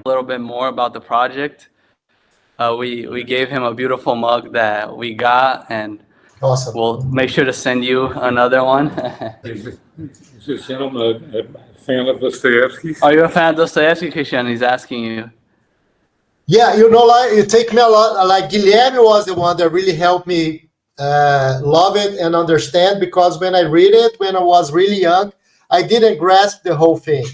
little bit more about the project. We gave him a beautiful mug that we got, and Awesome. we'll make sure to send you another one. Is this gentleman a fan of Dostoevsky? Are you a fan of Dostoevsky, Christian? He's asking you. Yeah, like it take me a lot. Like Guilherme was the one that really helped me love it and understand, because when I read it when I was really young, I didn't grasp the whole thing.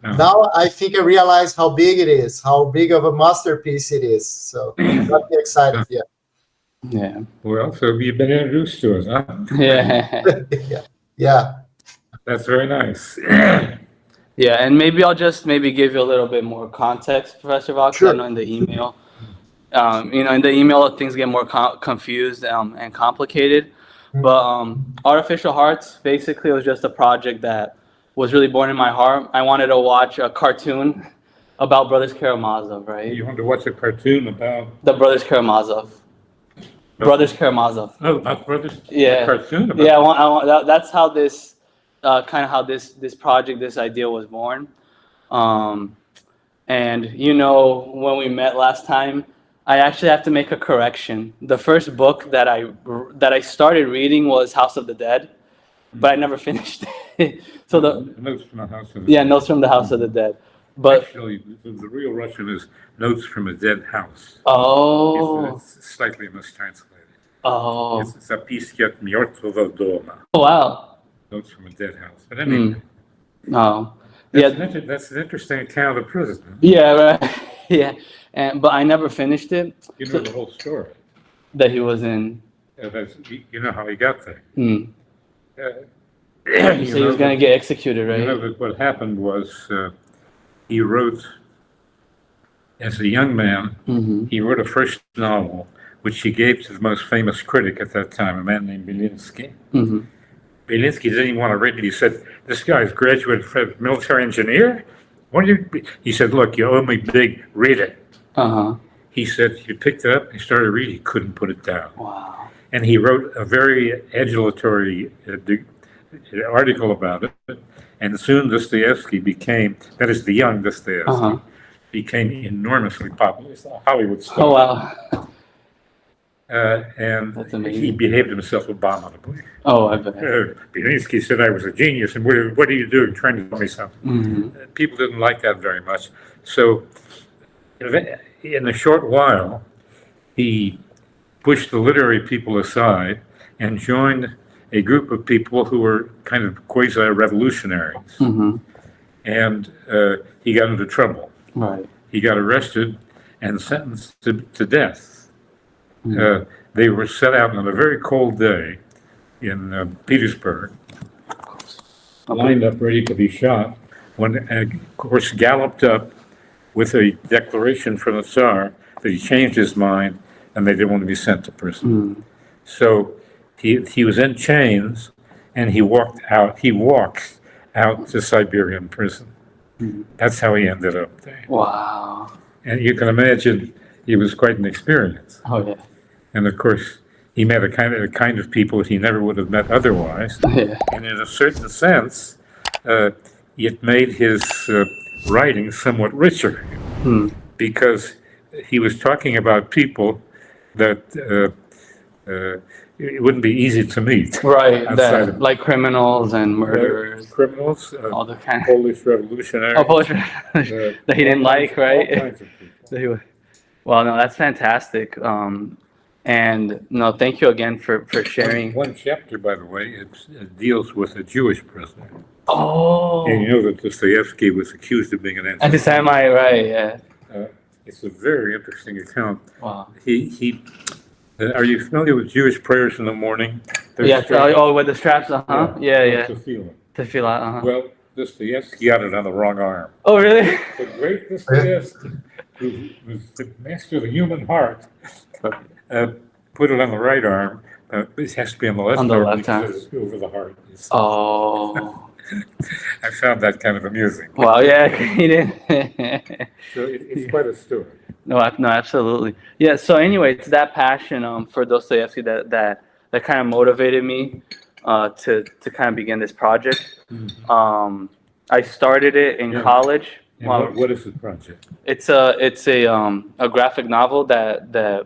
No. Now I think I realize how big it is, how big of a masterpiece it is. So I'm really excited. Yeah. Yeah. Well, so you've been introduced to us, huh? Yeah. Yeah. That's very nice. Yeah, and maybe I'll just give you a little bit more context, Professor Weil, 'cause Sure. I know in the email, in the email things get more confused and complicated. But Artificial Hearts basically was just a project that was really born in my heart. I wanted to watch a cartoon about Brothers Karamazov, right? You want to watch a cartoon about The Brothers Karamazov. Brothers Karamazov. about brothers? Yeah. A cartoon about Yeah, I want that's how this kind of how this project, this idea was born. And when we met last time, I actually have to make a correction. The first book that I started reading was House of the Dead, but I never finished it. So Notes from the House of the yeah, Notes from the House of the Dead. But Actually, the real Russian is Notes from a Dead House. It's slightly mistranslated. It's Записки от мертвого дома. Wow. Notes from a Dead House. But anyway, that's an interesting account of prison. Huh? Yeah, right. Yeah, but I never finished it. You know the whole story. That he was in. You know how he got there. You say he was going to get executed, right? You know that what happened was he wrote, as a young man, he wrote a first novel, which he gave to the most famous critic at that time, a man named Belinsky. Belinsky didn't even want to read it. He said, "This guy's graduate military engineer? What do you?" He said, "Look, you owe me big. Read it." He said he picked it up and started reading. He couldn't put it down. Wow. And he wrote a very adulatory article about it. And soon Dostoevsky became, that is the young Dostoevsky, became enormously popular. It's a Hollywood star. Oh, wow. And he behaved himself abominably. Oh, I bet. Belinsky said I was a genius, and what are you doing, trying to tell me something? People didn't like that very much. So in a short while, he pushed the literary people aside and joined a group of people who were kind of quasi-revolutionaries. And he got into trouble. Right. He got arrested and sentenced to death. They were set out on a very cold day in Petersburg, lined up ready to be shot, when a horse galloped up with a declaration from the Tsar that he changed his mind and they didn't want to be sent to prison. So he was in chains, and he walked out to Siberian prison. That's how he ended up there. Wow. And you can imagine it was quite an experience. Oh, yeah. And of course, he met a kind of people he never would have met otherwise. Yeah. And in a certain sense, it made his writing somewhat richer, because he was talking about people that it wouldn't be easy to meet. Right, like criminals and murderers. Criminals, all the kind of Polish revolutionaries. Oh, Polish that he didn't like, right? All kinds of people. Well, no, that's fantastic. And no, thank you again for sharing. One chapter, by the way, it deals with a Jewish prisoner. Oh. And you know that Dostoevsky was accused of being an anti-Semite, right? Yeah. It's a very interesting account. Wow. Are you familiar with Jewish prayers in the morning? With the straps, Yeah. Tefillah, Well, Dostoevsky got it on the wrong arm. Oh, really? The great Dostoevsky, who was the master of the human heart, put it on the right arm. It has to be on the left arm. On the left arm. Because it's over the heart. Oh. I found that kind of amusing. Wow, yeah, he did. So it's quite a story. No, absolutely. Yeah, so anyway, it's that passion for Dostoevsky that kind of motivated me to kind of begin this project. I started it in college. And what is the project? It's a graphic novel that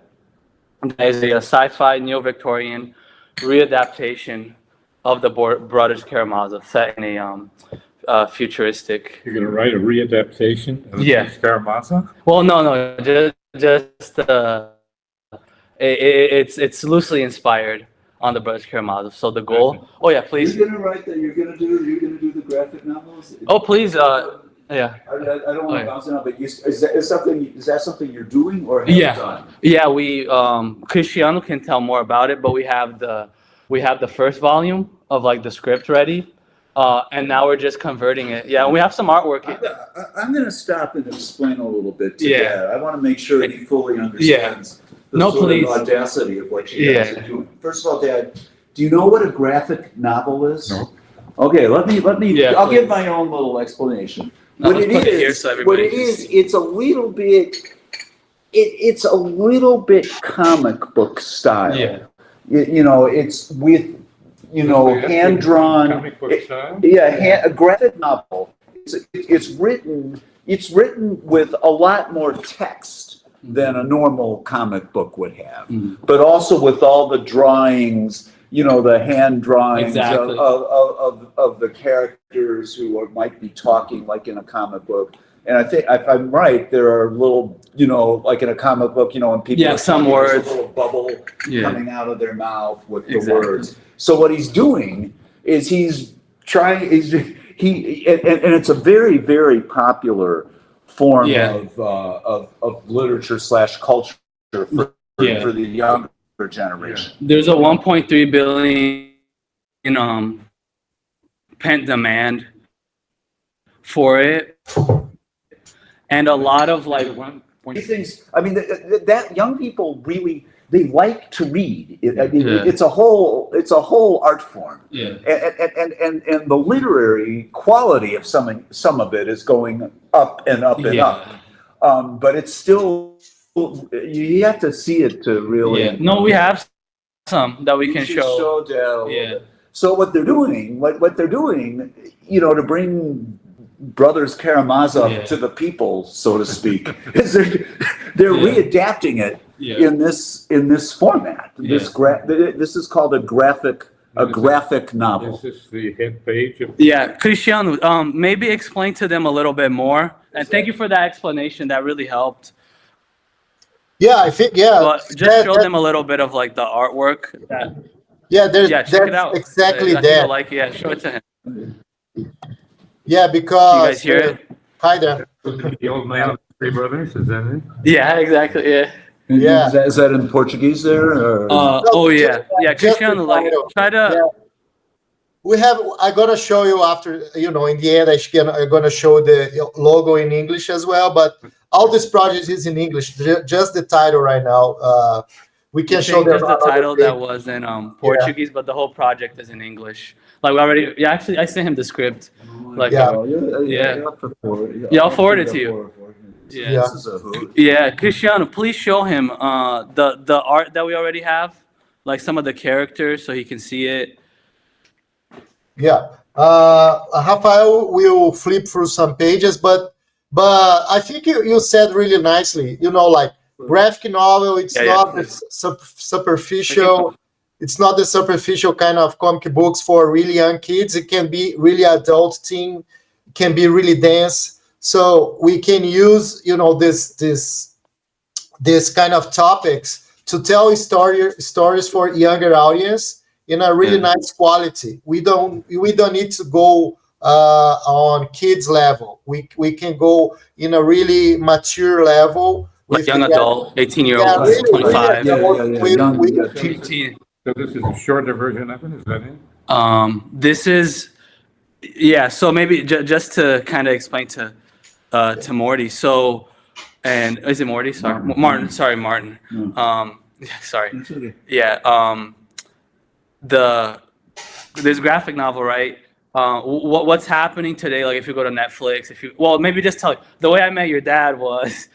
is a sci-fi neo-Victorian readaptation of the Brothers Karamazov, set in a futuristic. You're going to write a readaptation of Yeah. Karamazov? Well, no, just it's loosely inspired on the Brothers Karamazov. So the goal. Oh yeah, please. You're gonna write that. You're gonna do the graphic novels. Oh please. Yeah. I don't want Okay. to bounce it out, but is that something you're doing or have Yeah. done? Yeah, we Cristiano can tell more about it, but we have the first volume of like the script ready, and now we're just converting it. Yeah, and we have some artwork. I'm gonna stop and explain a little bit to Yeah. Dad. I want to make sure he fully understands the No, sort please. of audacity of what you guys Yeah. are doing. First of all, Dad, do you know what a graphic novel is? No. Okay, let me. Yeah, I'll give please. my own little explanation. No, What let's it put it here is, so what everybody it can is, see. it's a little bit. It's a little bit comic book style. Yeah. You know, it's with, hand drawn. Comic book style? A graphic novel. It's written with a lot more text than a normal comic book would have, but also with all the drawings, the hand drawings Exactly. of the characters who might be talking like in a comic book. And I think, if I'm right, there are little, like in a comic book, when people Yeah, are some talking, there's words. a little bubble Yeah. coming out of their mouth with the Exactly. words. So what he's doing is he's trying, and it's a very, very popular form Yeah. of literature / culture for Yeah. the younger generation. There's a 1.3 billion pent demand for it, and a lot of like These things, I mean, that young people really, they like to read. Yeah. It's a whole art form. yeah. And the literary quality of some of it is going up and up and Yeah. up. But it's still, you have to see it to really. Yeah. No, we have some that we You can should show. Dale. Yeah. So what they're doing, to bring Brothers Karamazov Yeah. to the people, so to speak, is they're Yeah. readapting it Yeah. in this format. This is called a graphic novel. Is this the head page of? Yeah, Cristiano, maybe explain to them a little bit more. And thank you for that explanation. That really helped. Yeah, I think But just show them a little bit of like the artwork. there's Check it out. exactly I think you'll that. like it. Yeah, show it to him. Yeah, because You guys hear it? Hi there. The old man of the three brothers, is that it? Yeah, exactly. Yeah. Yeah. Is that in Portuguese there? Or? Oh yeah, yeah. Just Cristiano, the like title. try to. Yeah. I'm gonna show you after, in the end, I'm gonna show the logo in English as well, but all this project is in English, just the title right now. We can show them just the another title thing. that was in Portuguese, but the whole project is in English. Like we already, yeah. Actually, I sent him the script. Like, Yeah. Yeah, I'll forward it to you. Yeah. Yeah. This is a hoot. Yeah, Cristiano, please show him the art that we already have, like some of the characters, so he can see it. Yeah. Rafael will flip through some pages, but I think you said really nicely, like graphic novel, it's not the superficial, it's not the superficial kind of comic books for really young kids. It can be really adult teen, it can be really dense. So we can use, this kind of topics to tell stories for younger audience in a really nice quality. We don't need to go on kids level. We can go in a really mature level. Like young adult, 18-year-old, Yeah, really, 25. Yeah. 18. So this is a shorter version of it, is that it? This is, yeah. So maybe just to kind of explain to Morty. So, and is it Morty? Sorry, Martin. Sorry, Martin. Sorry. It's okay. Yeah. This graphic novel, right? What's happening today? Like, if you go to Netflix, maybe just tell you. The way I met your dad was,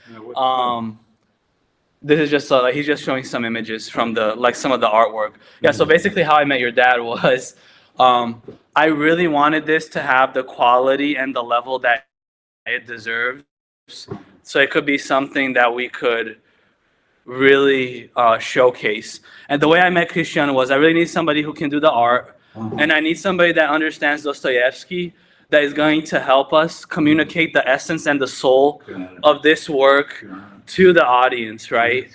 this is just like he's just showing some images from some of the artwork. Yeah. So basically, how I met your dad was, I really wanted this to have the quality and the level that it deserves. So it could be something that we could really showcase. And the way I met Christian was I really need somebody who can do the art, and I need somebody that understands Dostoevsky, that is going to help us communicate the essence and the soul of this work to the audience, right?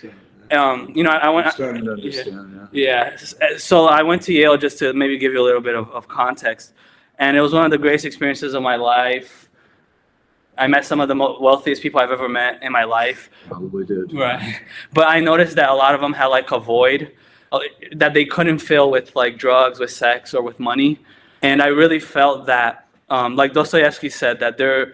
I went. Starting to understand. Yeah. So I went to Yale just to maybe give you a little bit of context, and it was one of the greatest experiences of my life. I met some of the wealthiest people I've ever met in my life. Probably did. Right. But I noticed that a lot of them had like a void that they couldn't fill with like drugs, with sex, or with money. And I really felt that, like Dostoevsky said, that the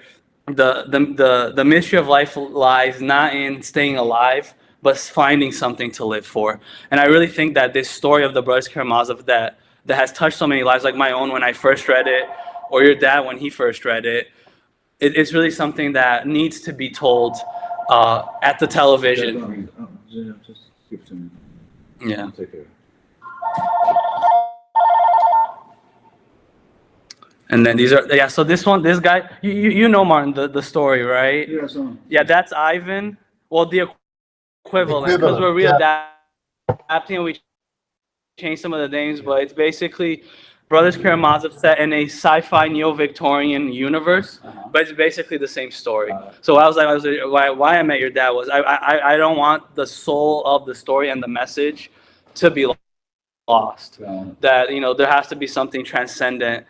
mystery of life lies not in staying alive, but finding something to live for. And I really think that this story of the Brothers Karamazov that has touched so many lives, like my own when I first read it, or your dad when he first read it, it's really something that needs to be told at the television. Just give it to me. Yeah. Take care. And then these are, so this guy, you know, Martin, the story, right? Yeah, so. Yeah, that's Ivan. Well, the equivalent, because we're readapting, we changed some of the names, but it's basically Brothers Karamazov set in a sci-fi neo-Victorian universe, but it's basically the same story. So why I met your dad was I don't want the soul of the story and the message to be lost. That there has to be something transcendent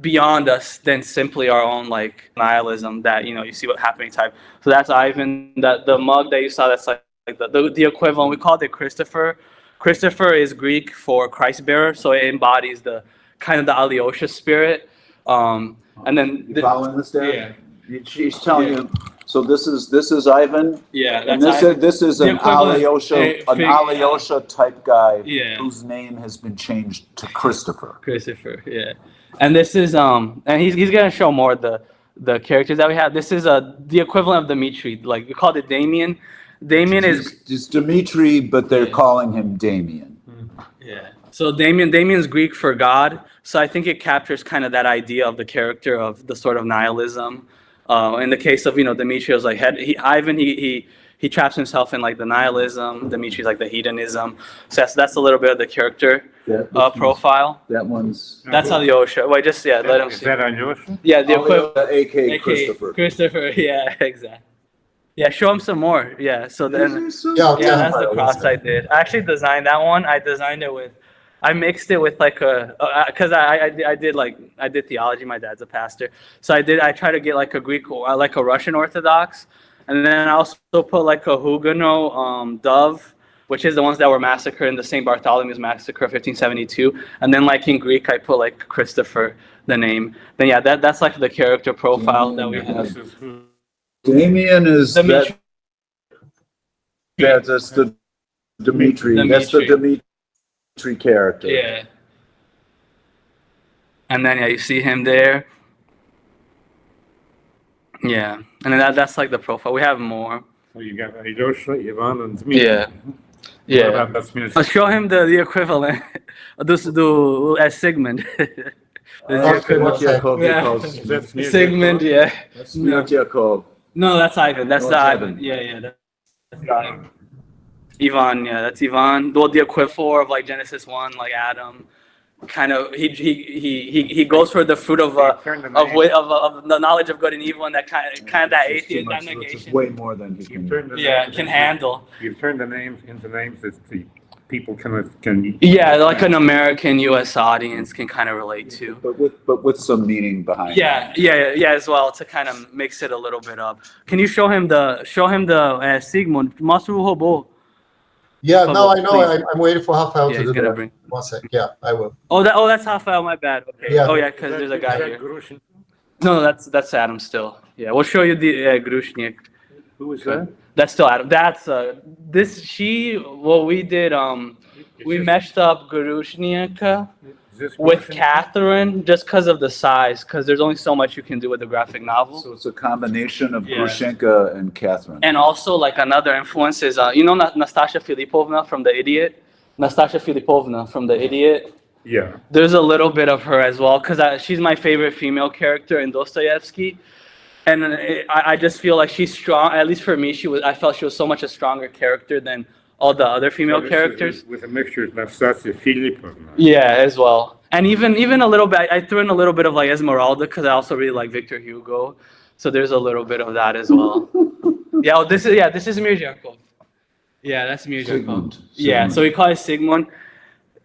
beyond us than simply our own like nihilism that you see what happening type. So that's Ivan. That the mug that you saw, that's like the equivalent. We called it Christopher. Christopher is Greek for Christ bearer, so it embodies the kind of the Alyosha spirit. And then You following this, Dad? Yeah. She's telling you. So this is Ivan. Yeah, And that's Ivan. this is The an equivalent- Alyosha type guy Yeah. whose name has been changed to Christopher. Christopher, yeah. And this is and he's gonna show more the characters that we have. This is the equivalent of Dmitri, like we called it Damien. Damien is It's Dmitri, but they're calling him Damien. yeah. So Damien's Greek for God. So I think it captures kind of that idea of the character of the sort of nihilism. In the case of Dmitri, it was like Ivan he traps himself in like the nihilism. Dmitri's like the hedonism. So that's a little bit of the character profile. That one's That's Alyosha. Wait, just let him Is see. that Alyosha? Yeah, the equivalent. A.K. Christopher. Christopher, yeah, exactly. Yeah, show him some more. Yeah, so then, Yeah, yeah, that's the cross I did. I actually designed that one. I designed it with, I mixed it with like because I did theology. My dad's a pastor, so I tried to get like a Greek, like a Russian Orthodox, and then I also put like a Huguenot dove, which is the ones that were massacred in the St. Bartholomew's massacre of 1572, and then like in Greek I put like Christopher, the name. Then yeah, that's like the character profile that we have. Damien is Dmitri. that's the Dmitri. That's the Dmitri character. Yeah. And then you see him there. Yeah, and then that's like the profile. We have more. So you got Alyosha, Ivan, and Dmitri. Yeah. What Yeah. about Rasmussen? I'll show him the equivalent. As Sigmund. That's Sigmund, yeah. That's Yakov. No, that's Ivan. That's Oh, the it's Ivan. Ivan. Yeah, that's Ivan. Ivan, yeah, that's Ivan. Well, the equivalent of like Genesis 1, like Adam. Kind of, he goes for the fruit of the knowledge of good and evil, and that kind of that atheist, that negation. Way more than he can. Can handle. You've turned the names into names that the people can. Yeah, like an American U.S. audience can kind of relate to. But with some meaning behind. Yeah, as well, to kind of mix it a little bit up. Can you show him the Sigmund? Masu Hobo. Yeah, no, I know. Please. I'm waiting for Rafael Yeah, to he's do gonna that. bring. 1 sec. Yeah, I will. That's Rafael. My bad. Okay. Yeah. Oh yeah, because there's a guy Is that here. Grushin? No, that's Adam still. Yeah, we'll show you the Grushnik. Who is that? That's still Adam. That's we did. We meshed up Grushnik Is this with Grushin? Catherine just because of the size. Because there's only so much you can do with a graphic novel. So it's a combination of Yeah. Grushenka and Catherine. And also, like another influence is, Nastasha Filipovna from The Idiot. Nastasha Filipovna from The Idiot. Yeah. There's a little bit of her as well, because she's my favorite female character in Dostoevsky. and I just feel like she's strong. At least for me, I felt she was so much a stronger character than all the other female characters. With a mixture of Nastasia Philippovna. Yeah, as well. And even a little bit, I threw in a little bit of like Esmeralda because I also really like Victor Hugo. So there's a little bit of that as well. Yeah, this is Mirjakov. Yeah, that's Mirjakov. Sigmund. Yeah, so we call it Sigmund.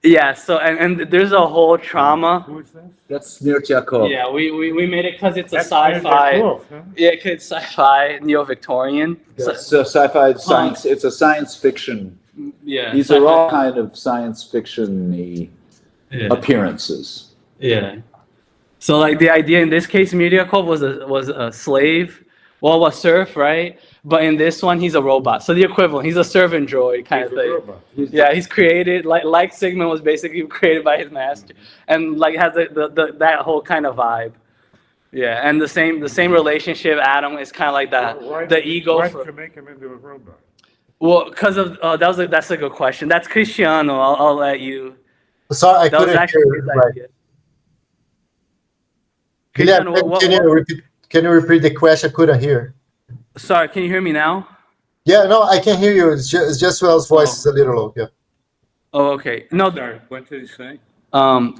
Yeah, so and there's a whole trauma. Who is that? That's Smirtyakov. Yeah, we made it because it's a That's sci-fi. Wolf, huh? Yeah, 'cause it's sci-fi, neo-Victorian. It's a sci-fi science. It's a science fiction. Yeah. These are all kind of science fiction-y Yeah. appearances. Yeah. So like the idea in this case, Miryakov was a slave, well, a serf, right? But in this one, he's a robot. So the equivalent, he's a servant droid kind He's of a thing. robot. Yeah, he's created like Sigmund was basically created by his master, and like has that whole kind of vibe. Yeah, and the same relationship. Adam is kind of like the ego. Why did you make him into a robot? Well, because of that's a good question. That's Cristiano. I'll let you. Sorry, I That was couldn't actually hear his you right. idea. Guilherme, Cristiano, can you repeat the question? I couldn't hear. Sorry, can you hear me now? Yeah, no, I can hear you. It's just Wells' voice is a little low. Yeah. Oh, okay. No, Sorry, what did he say?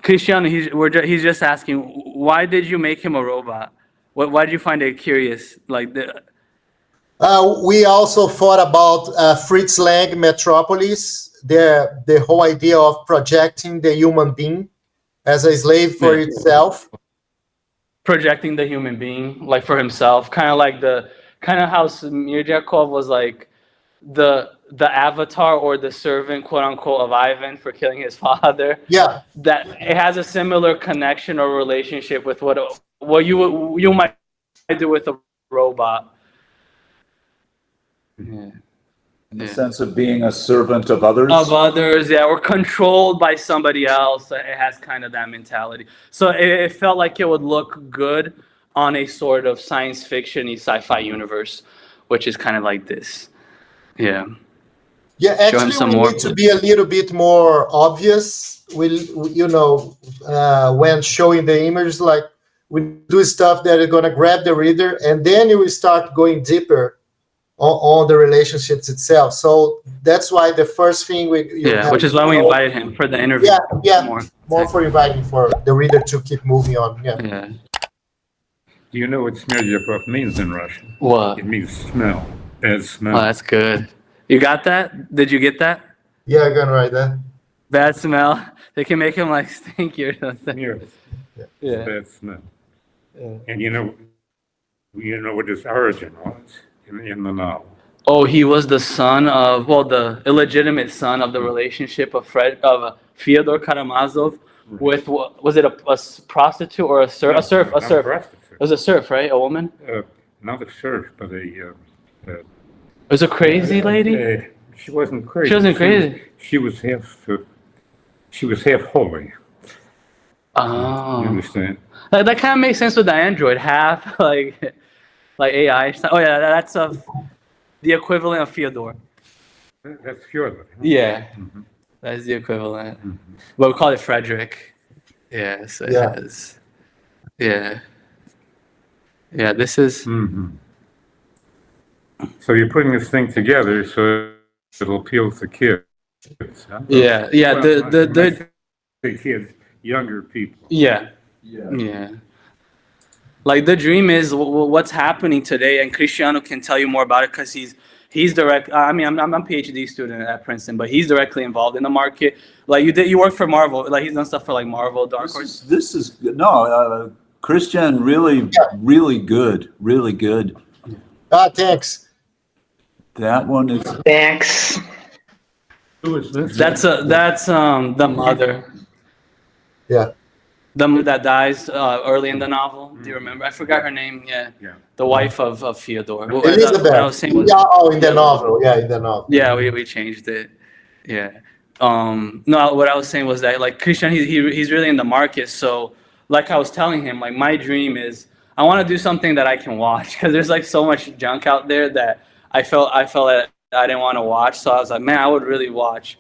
Cristiano, he's just asking, why did you make him a robot? Why did you find it curious? Like We also thought about Fritz Lang, Metropolis, the whole idea of projecting the human being as a slave for Yeah. itself. projecting the human being, like for himself, kind of how Mirjakov was like the avatar or the servant, quote unquote, of Ivan for killing his father. Yeah, That it has a similar connection or relationship with what you might do with a robot. Yeah. In the sense of being a servant of others. Of others, yeah, or controlled by somebody else. It has kind of that mentality. So it felt like it would look good on a sort of science fiction-y sci-fi universe, which is kind of like this. Yeah. yeah. Show him Actually, some we more. need to be a little bit more obvious. When showing the images, like we do stuff that is going to grab the reader, and then you will start going deeper on the relationships itself. So that's why the first thing Which is why we invited him for the interview. Yeah, More. for inviting for the reader to keep moving on. Yeah. Yeah. Do you know what Smirdyakov means in Russian? What? It means smell. Bad smell. Oh, that's good. You got that? Did you get that? Yeah, I'm gonna write that. Bad smell. They can make him like stinky or something. Yeah. Yeah. Bad smell. Yeah. And you know what his origin was in the novel. Oh, he was the son of, the illegitimate son of the relationship of Fyodor Karamazov with, was it a prostitute or a serf? A serf. Not a prostitute. It was a serf, right? A woman? Not a serf, but It was a crazy lady? she wasn't crazy. She wasn't crazy. She was half holy. You Oh. understand? That kind of makes sense with the android, half like AI. Oh yeah, that's the equivalent of Fyodor. That's Fyodor. Yeah, Mhm. that's the equivalent. Mhm. But we call it Frederick. Yeah, so it Yeah. has. Yeah. Yeah, this is. Mhm. So you're putting this thing together so it'll appeal to kids. Huh? Yeah, yeah. Well, The when I say kids, younger people. yeah. Yeah. Yeah. Like the dream is what's happening today, and Cristiano can tell you more about it because he's direct. I mean, I'm a PhD student at Princeton, but he's directly involved in the market. Like you work for Marvel. Like he's done stuff for like Marvel, Dark Horse. This is Christian, really good, really good. Thanks. That one is. Thanks. Who is this? That's the mother. Yeah. That dies early in the novel. Do you remember? I forgot her name. Yeah. Yeah. The wife of Fyodor. Elizabeth. What I was saying was, In the novel. Yeah, in the novel. yeah, we changed it. Yeah. No, what I was saying was that like Christian, he's really in the market. So like I was telling him, like my dream is I want to do something that I can watch because there's like so much junk out there that I felt that I didn't want to watch. So I was like, man, I would really watch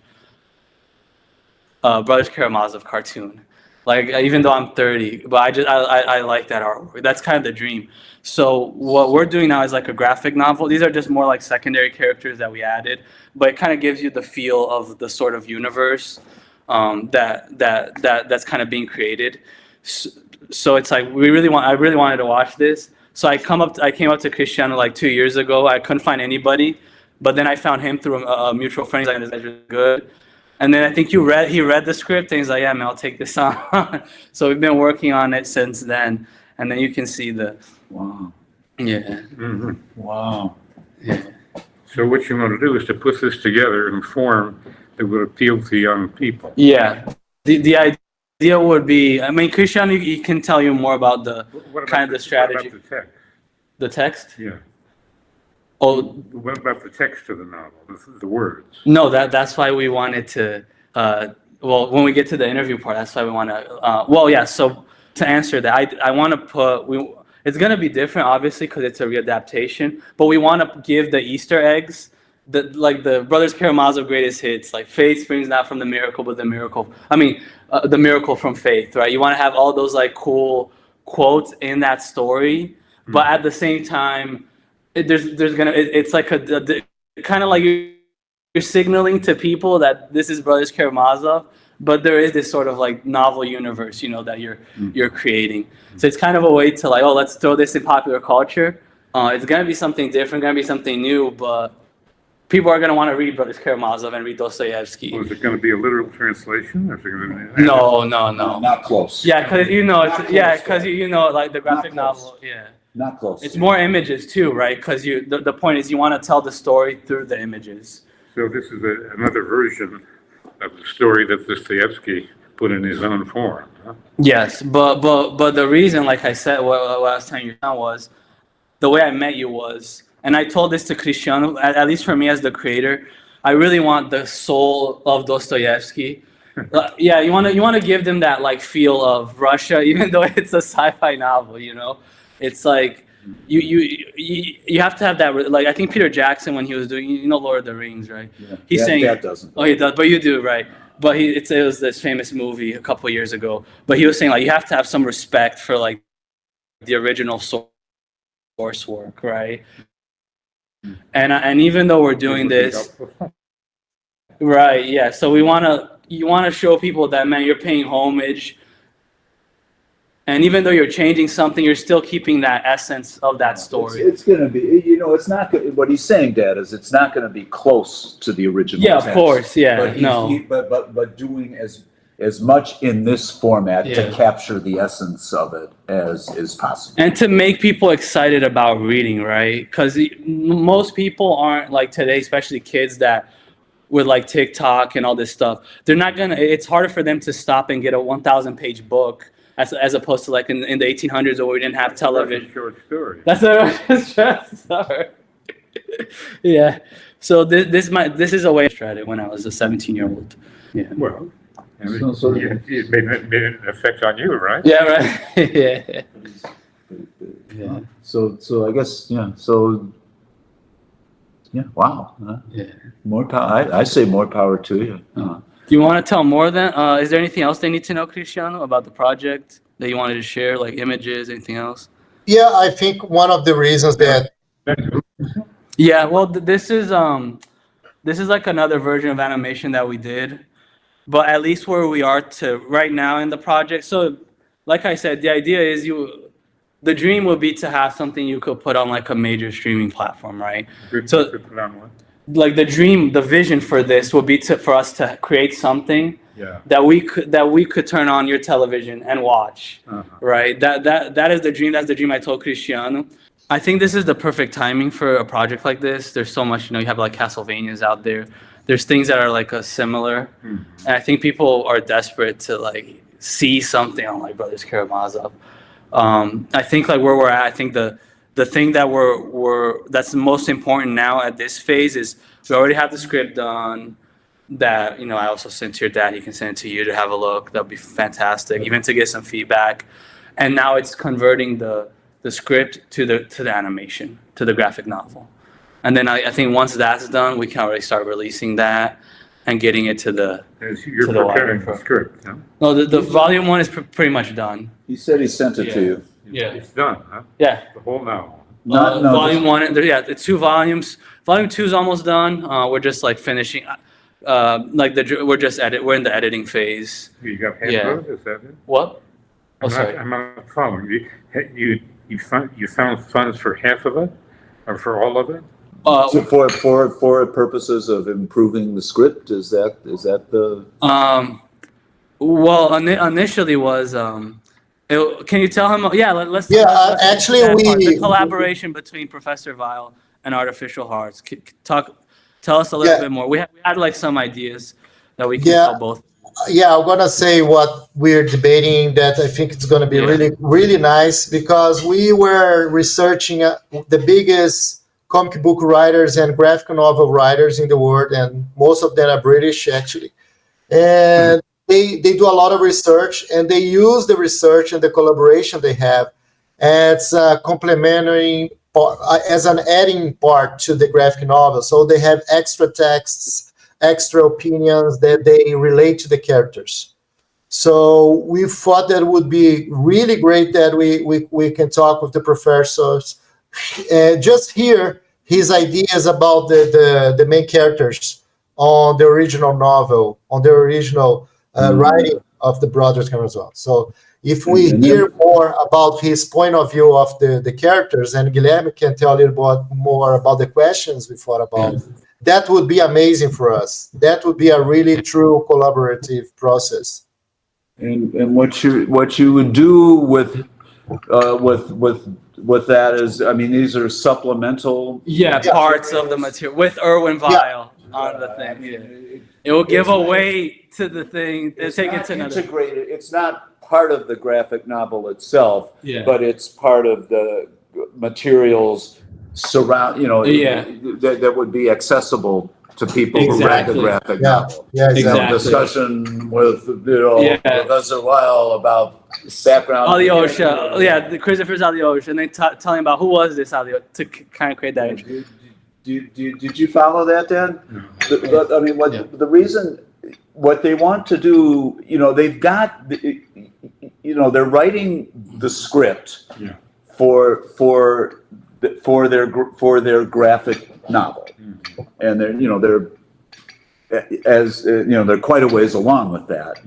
Brothers Karamazov cartoon. Like even though I'm 30, but I like that artwork. That's kind of the dream. So what we're doing now is like a graphic novel. These are just more like secondary characters that we added, but it kind of gives you the feel of the sort of universe that's kind of being created. So it's like I really wanted to watch this. So I came up to Cristiano like 2 years ago. I couldn't find anybody, but then I found him through a mutual friend. He's like, this guy's really good. And then I think he read the script and he's like, yeah, man, I'll take this on. So we've been working on it since then. And then you can see Wow. yeah. Mhm. Wow. Yeah. So what you want to do is to put this together in a form that would appeal to young people. Yeah. The idea would be, I mean, Cristiano, he can tell you more about the What about kind of the strategy. What about the text? The text? Yeah. Oh, What about the text of the novel, the words? no, that's why we wanted to, well, when we get to the interview part, that's why we want to, well, yeah, so to answer that, I want to it's going to be different, obviously, because it's a readaptation, but we want to give the Easter eggs, like the Brothers Karamazov greatest hits, like faith springs not from the miracle, but the miracle, the miracle from faith, right? You want to have all those like cool quotes in that story, but at the same time, it's like kind of like you're signaling to people that this is Brothers Karamazov, but there is this sort of like novel universe, that you're creating. So it's kind of a way to like, oh, let's throw this in popular culture. It's gonna be something different, gonna be something new, but people are gonna want to read Brothers Karamazov and read Dostoevsky. Well, is it going to be a literal translation? Or is it going to be No. Not close. Yeah, because Not close, like the graphic Not close. novel. Yeah, Not close. it's more images too, right? Because the point is you want to tell the story through the images. So this is another version of the story that Dostoevsky put in his own form. Huh? Yes, but the reason, like I said, what I was telling you now was the way I met you was, and I told this to Cristiano, at least for me as the creator, I really want the soul of Dostoevsky. Yeah, you want to give them that like feel of Russia, even though it's a sci-fi novel. It's like you have to have that. Like I think Peter Jackson, when he was doing Lord of the Rings, right? Yeah. He's saying that doesn't. Oh, he does, but you do, right? But it was this famous movie a couple of years ago. But he was saying like you have to have some respect for like the original source work, right? And even though we're doing this, right? Yeah. So you want to show people that, man, you're paying homage. And even though you're changing something, you're still keeping that essence of that story. It's going to be, it's not good. What he's saying, Dad, is it's not going to be close to the original. Yeah, of text, course. Yeah. But but doing as much in this format to capture the essence of it as is possible. And to make people excited about reading, right? Because most people aren't like today, especially kids that with like TikTok and all this stuff. They're not gonna. It's harder for them to stop and get a 1,000-page book as opposed to like in the 1800s where we didn't have television. Short story. That's a short story. Yeah. So this is a way I tried it when I was a 17-year-old. Yeah. Well, I mean, So- it made an effect on you, right? Yeah. Right. Yeah. Yeah. So I guess So wow. Yeah. More power. I say more power to you. Do you want to tell more then? Is there anything else they need to know, Cristiano, about the project that you wanted to share, like images, anything else? Yeah, I think one of the reasons that Yeah, well, this is like another version of animation that we did, but at least where we are to right now in the project. So, like I said, the idea is the dream would be to have something you could put on like a major streaming platform, right? So, like the vision for this would be for us to create something that we could turn on your television and watch, right? That is the dream. That's the dream I told Cristiano. I think this is the perfect timing for a project like this. There's so much, you have like Castlevanias out there. There's things that are like similar, and I think people are desperate to like see something on like Brothers Karamazov. I think like where we're at, I think the thing that that's most important now at this phase is we already have the script done. That I also sent to your dad. He can send it to you to have a look. That'd be fantastic, even to get some feedback. And now it's converting the script to the animation, to the graphic novel. And then I think once that's done, we can already start releasing that. and getting it to the. You're To the preparing wider the script, huh? No, the volume 1 is pretty much done. He said he sent it to Yeah. you. Yeah. It's done, huh? Yeah. The whole novel. No, Volume 1, yeah, the 2 volumes. Volume 2 is almost done. We're just like finishing. We're in the editing phase. You got half Yeah. of it, is that it? What? Oh, sorry. I'm not following. You found funds for half of it, or for all of it? So for purposes of improving the script, is that the? Well, initially was can you tell him? Yeah, let's. Yeah, let's actually, the collaboration between Professor Weil and Artificial Hearts. Tell us a little bit more. We had like some ideas that we can tell both. Yeah, I'm gonna say what we're debating, that I think it's gonna be really nice, because we were researching the biggest comic book writers and graphic novel writers in the world, and most of them are British actually. And they do a lot of research, and they use the research and the collaboration they have as a complementary as an adding part to the graphic novel. So they have extra texts, extra opinions that they relate to the characters. So we thought that it would be really great that we can talk with the professors, just hear his ideas about the main characters on the original novel, on the original writing of the Brothers Karamazov. So if we hear more about his point of view of the characters, and Guilherme can tell a little bit more about the questions we thought about, that would be amazing for us. That would be a really true collaborative process. And what you would do with that is, I mean, these are supplemental. Parts of the material with Irwin Weil on the thing. Yeah. It will give away to the thing. It's take not it to another. integrated. It's not part of the graphic novel itself, Yeah. but it's part of the materials surround. That would be accessible to people who read the graphic novel. Yeah, exactly. Discussion with Professor Weil about background. Alyosha, the Christopher's Alyosha, and they telling about who was this Alyosha to kind of create that intro. Did you follow that, Dan? I mean, the reason, what they want to do, they've got, they're writing the script for their graphic novel, and they're quite a ways along with that.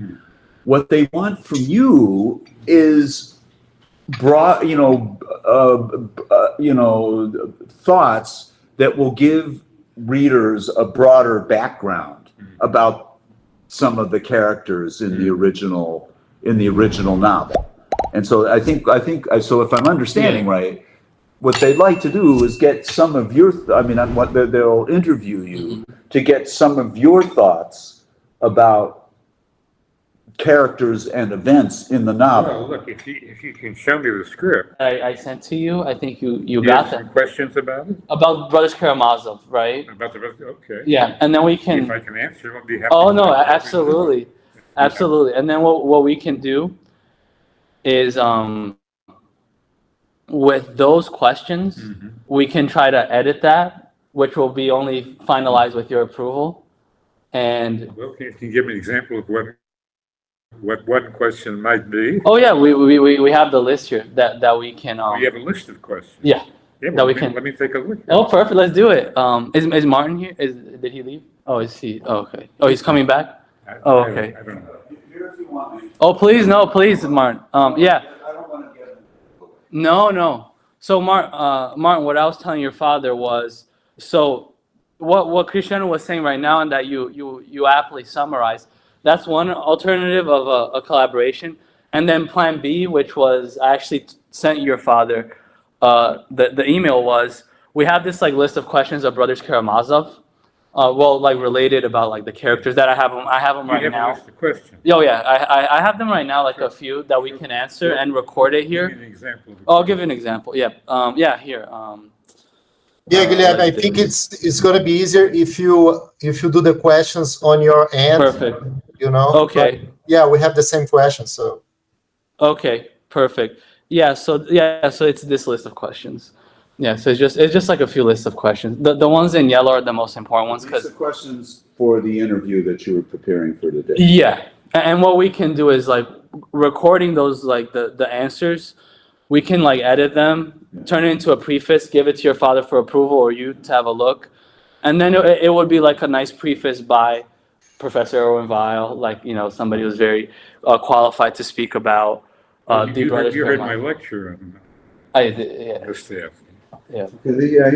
What they want from you is broad, thoughts that will give readers a broader background about some of the characters in the original novel. And so I think so if I'm understanding right, what they'd like to do is get some of your they'll interview you to get some of your thoughts about characters and events in the novel. Well, look, if you can show me the script. I sent to you. I think you You got have them. some questions about it? About Brothers Karamazov, right? Okay. Yeah, and then we can. If I can answer, I'll be happy. Oh no, absolutely, absolutely. And then what we can do is with those questions, we can try to edit that, which will be only finalized with your approval. And Well, can you give me an example of what one question might be? oh yeah, we have the list here that we can. You have a list of questions. Yeah. Yeah, That we let can- let me take a look. Oh, perfect. Let's do it. Is Martin here? Did he leave? Oh, is he? Oh, okay. Oh, he's coming back. Oh, okay. I don't know. Here if you want me. Oh, please, no, please, Martin. Yeah. I don't want to get. No. So, Martin, what I was telling your father was, so what Cristiano was saying right now, and that you aptly summarized, that's one alternative of a collaboration. And then Plan B, which was I actually sent your father, the email was, we have this like list of questions of Brothers Karamazov, related about like the characters that I have them right You have a now. list of questions. Oh yeah, I have them right now, like a few that we can answer and record it Give here. me an example. Of I'll give you an example. Yeah. Here. Yeah, Guilherme, I think it's gonna be easier if you do the questions on your end. Perfect. Okay. But, yeah, we have the same questions, so. Okay. Perfect. So it's this list of questions. Yeah, so it's just like a few lists of questions. The ones in yellow are the most important ones These because are questions for the interview that you were preparing for today. yeah, and what we can do is like recording those like the answers. We can like edit them, turn it into a preface, give it to your father for approval or you to have a look, and then it would be like a nice preface by Professor Irwin Weil, like somebody who's very qualified to speak about the Brothers You heard my Karamazov. lecture on Yeah, Dostoevsky. yeah. Yeah,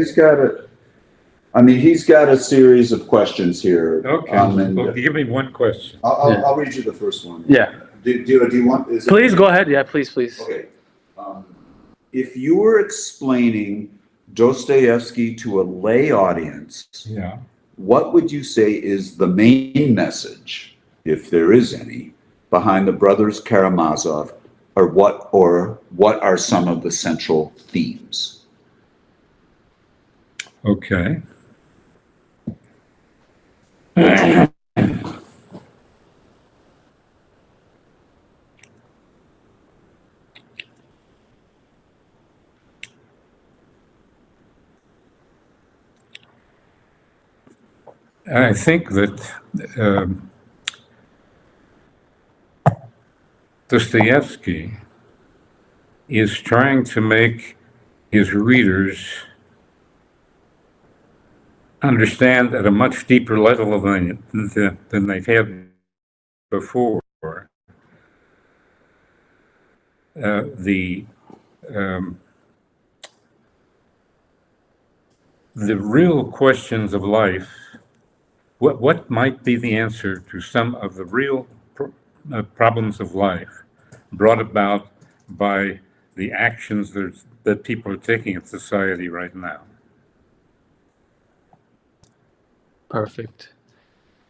he's got a series of questions here. Okay, and well, give me one question. I'll read you the first one. Yeah. Do you want? Please go ahead. Yeah, please. Okay. If you were explaining Dostoevsky to a lay audience, Yeah. what would you say is the main message, if there is any, behind the Brothers Karamazov, or what are some of the central themes? Okay. I think that Dostoevsky is trying to make his readers understand at a much deeper level than they've had before the real questions of life. What might be the answer to some of the real problems of life brought about by the actions that people are taking in society right now? Perfect.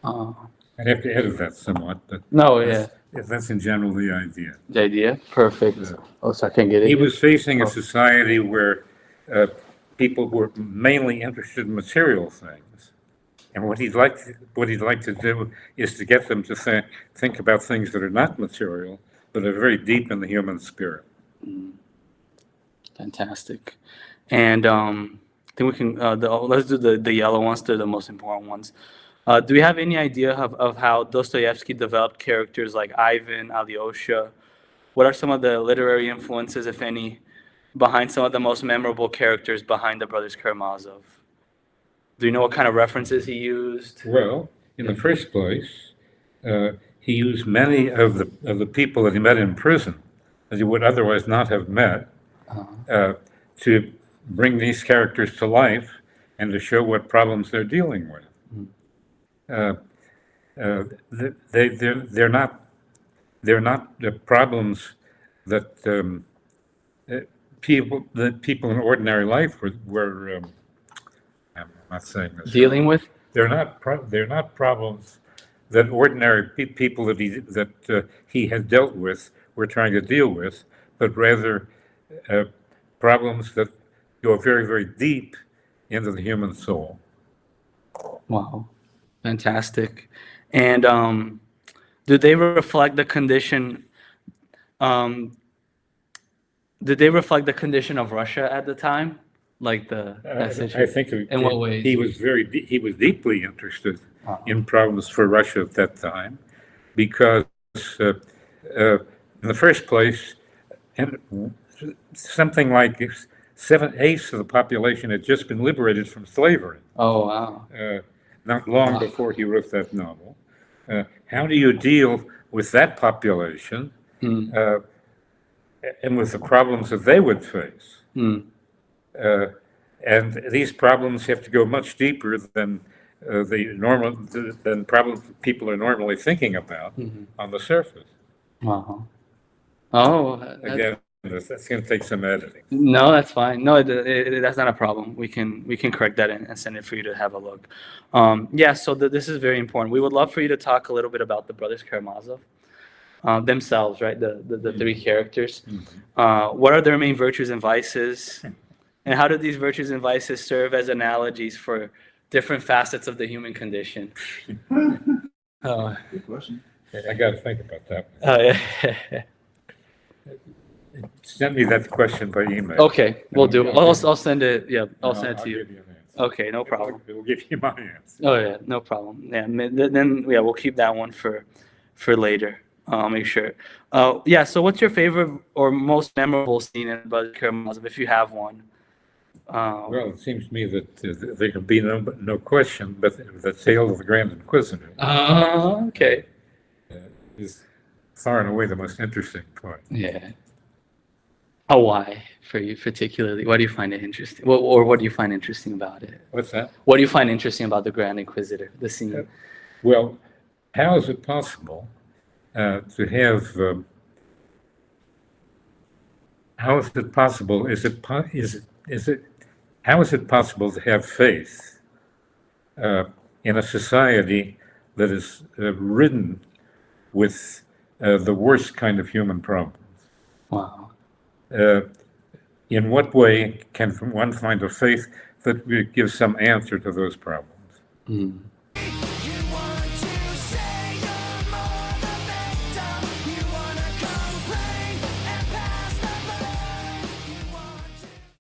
I'd have to edit that somewhat, but No, yeah. that's in general the idea. The idea? Perfect. Yeah. Oh, so I can't get it. He was facing a Oh. society where people were mainly interested in material things. And what he'd like to do is to get them to think about things that are not material, but are very deep in the human spirit. Fantastic. And I think we can, let's do the yellow ones. They're the most important ones. Do we have any idea of how Dostoevsky developed characters like Ivan, Alyosha? What are some of the literary influences, if any, behind some of the most memorable characters behind the Brothers Karamazov? Do you know what kind of references he used? Well, in the first place, he used many of the people that he met in prison that he would otherwise not have met to bring these characters to life and to show what problems they're dealing with. They're not the problems that people in ordinary life were I'm not saying this. Dealing with? They're not problems that ordinary people that he had dealt with were trying to deal with, but rather problems that go very, very deep into the human soul. Wow. Fantastic. And do they reflect the condition? Did they reflect the condition of Russia at the time? Like I think in what ways? he was deeply interested in problems for Russia at that time, because in the first place, and something like 7/8 of the population had just been liberated from slavery. Oh, wow. Not long before he wrote that novel. How do you deal with that population and with the problems that they would face? And these problems have to go much deeper than than problems people are normally thinking about on the surface. Wow. Oh, Again, that's going to take some editing. no, that's fine. No, that's not a problem. We can correct that and send it for you to have a look. Yeah, so this is very important. We would love for you to talk a little bit about the Brothers Karamazov themselves, right? The three characters. What are their main virtues and vices? And how do these virtues and vices serve as analogies for different facets of the human condition? Good question. I got to think about that. Oh, yeah. Send me that question by email. Okay, we'll do. I'll send it. Yeah, I'll And send it to you. give you an answer. Okay, no problem. It'll give you my answer. Oh yeah, no problem. Yeah, then yeah, we'll keep that one for later. I'll make sure. Yeah. So, what's your favorite or most memorable scene in Brothers Karamazov, if you have one? Well, it seems to me that there can be no question, but the tale of the Grand Inquisitor Okay. is far and away the most interesting part. Yeah. Oh, why for you particularly? Why do you find it interesting? Or what do you find interesting about it? What's that? What do you find interesting about the Grand Inquisitor, the scene? Well, how is it possible to have? How is it possible? How is it possible to have faith in a society that is ridden with the worst kind of human problems? Wow. In what way can one find a faith that gives some answer to those problems?